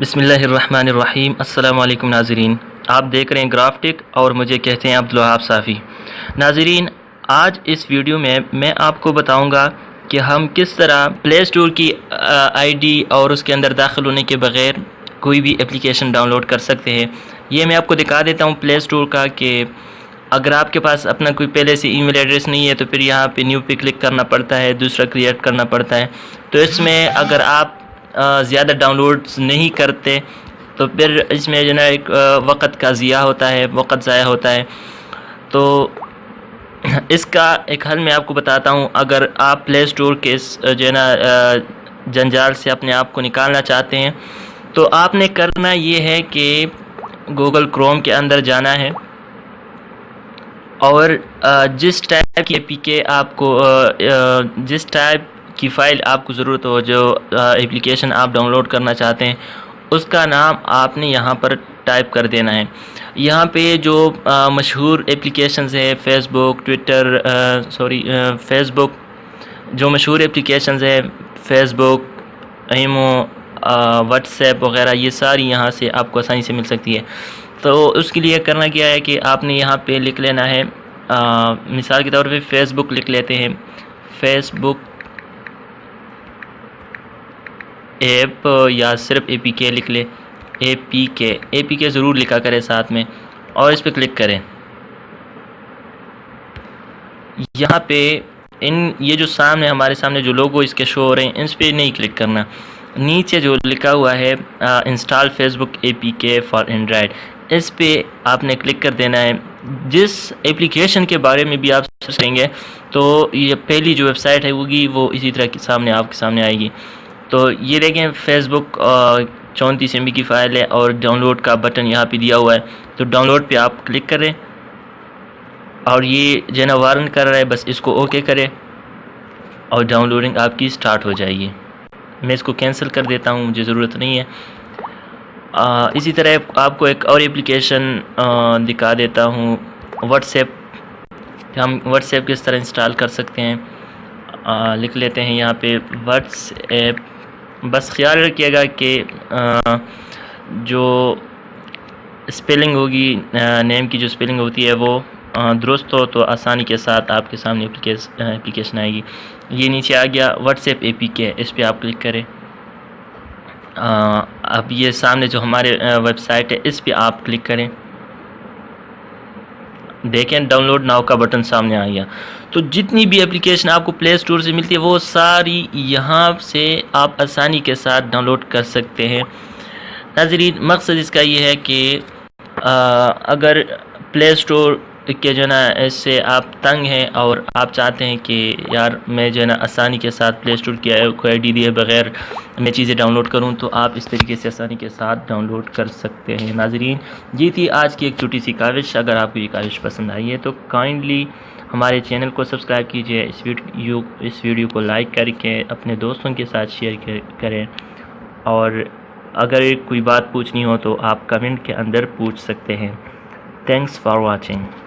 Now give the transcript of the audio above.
بسم اللہ الرحمن الرحیم۔ السلام علیکم ناظرین، آپ دیکھ رہے ہیں گرافٹک اور مجھے کہتے ہیں عبدالوہاب صافی۔ ناظرین، آج اس ویڈیو میں آپ کو بتاؤں گا کہ ہم کس طرح پلے اسٹور کی آئی ڈی اور اس کے اندر داخل ہونے کے بغیر کوئی بھی اپلیکیشن ڈاؤن لوڈ کر سکتے ہیں۔ یہ میں آپ کو دکھا دیتا ہوں پلے اسٹور کا کہ اگر آپ کے پاس اپنا کوئی پہلے سے ای میل ایڈریس نہیں ہے تو پھر یہاں پہ نیو پہ کلک کرنا پڑتا ہے، دوسرا کریٹ کرنا پڑتا ہے۔ تو اس میں اگر آپ زیادہ ڈاؤن لوڈز نہیں کرتے تو پھر اس میں جو نا ایک وقت کا ضیاع ہوتا ہے، وقت ضائع ہوتا ہے۔ تو اس کا ایک حل میں آپ کو بتاتا ہوں۔ اگر آپ پلے اسٹور کے اس جو ہے نا جنجال سے اپنے آپ کو نکالنا چاہتے ہیں تو آپ نے کرنا یہ ہے کہ گوگل کروم کے اندر جانا ہے اور جس ٹائپ کی اے پی کے آپ کو جس ٹائپ کی فائل آپ کو ضرورت ہو، جو اپلیکیشن آپ ڈاؤن لوڈ کرنا چاہتے ہیں، اس کا نام آپ نے یہاں پر ٹائپ کر دینا ہے۔ یہاں پہ جو مشہور اپلیکیشنز ہیں فیس بک جو مشہور اپلیکیشنز ہیں فیس بک، ایمو، واٹس ایپ وغیرہ، یہ ساری یہاں سے آپ کو آسانی سے مل سکتی ہے۔ تو اس کے لیے کرنا کیا ہے کہ آپ نے یہاں پہ لکھ لینا ہے، مثال کے طور پہ فیس بک لکھ لیتے ہیں، فیس بک ایپ، یا صرف اے پی کے لکھ لے، اے پی کے ضرور لکھا کرے ساتھ میں، اور اس پہ کلک کریں۔ یہاں پہ یہ جو ہمارے سامنے جو لوگو اس کے شو ہو رہے ہیں، اس پہ نہیں کلک کرنا۔ نیچے جو لکھا ہوا ہے انسٹال فیس بک اے پی کے فار اینڈرائڈ، اس پہ آپ نے کلک کر دینا ہے۔ جس اپلیکیشن کے بارے میں بھی آپ سوچیں گے تو یہ پہلی جو ویب سائٹ ہے وہ اسی طرح آپ کے سامنے آئے گی۔ تو یہ دیکھیں فیس بک 34 MB کی فائل ہے اور ڈاؤن لوڈ کا بٹن یہاں پہ دیا ہوا ہے، تو ڈاؤن لوڈ پہ آپ کلک کریں اور یہ جو ہے نا وارن کر رہا ہے، بس اس کو اوکے کریں اور ڈاؤن لوڈنگ آپ کی سٹارٹ ہو جائے گی۔ میں اس کو کینسل کر دیتا ہوں، مجھے ضرورت نہیں ہے۔ اسی طرح آپ کو ایک اور اپلیکیشن دکھا دیتا ہوں، واٹس ایپ۔ ہم واٹس ایپ کس طرح انسٹال کر سکتے ہیں، لکھ لیتے ہیں یہاں پہ واٹس ایپ۔ بس خیال رکھیے گا کہ جو اسپیلنگ ہوگی، نیم کی جو اسپیلنگ ہوتی ہے وہ درست ہو تو آسانی کے ساتھ آپ کے سامنے اپلیکیشن آئے گی۔ یہ نیچے آ گیا واٹس ایپ اے پی کے، اس پہ آپ کلک کریں۔ اب یہ سامنے جو ہمارے ویب سائٹ ہے اس پہ آپ کلک کریں، دیکھیں ڈاؤن لوڈ ناؤ کا بٹن سامنے آ گیا۔ تو جتنی بھی اپلیکیشن آپ کو پلے اسٹور سے ملتی ہے وہ ساری یہاں سے آپ آسانی کے ساتھ ڈاؤن لوڈ کر سکتے ہیں۔ ناظرین، مقصد اس کا یہ ہے کہ اگر پلے اسٹور کے جو ہے نا اس سے آپ تنگ ہیں اور آپ چاہتے ہیں کہ یار میں جو ہے نا آسانی کے ساتھ پلے اسٹور کی کوئی آئی ڈی دیے بغیر میں چیزیں ڈاؤن لوڈ کروں، تو آپ اس طریقے سے آسانی کے ساتھ ڈاؤن لوڈ کر سکتے ہیں۔ ناظرین، یہ تھی آج کی ایک چھوٹی سی کاوش۔ اگر آپ کو یہ کاوش پسند آئی ہے تو کائنڈلی ہمارے چینل کو سبسکرائب کیجئے، اس ویڈیو کو لائک کر کے اپنے دوستوں کے ساتھ شیئر کریں، اور اگر کوئی بات پوچھنی ہو تو آپ کمنٹ کے اندر پوچھ سکتے ہیں۔ Thanks for watching.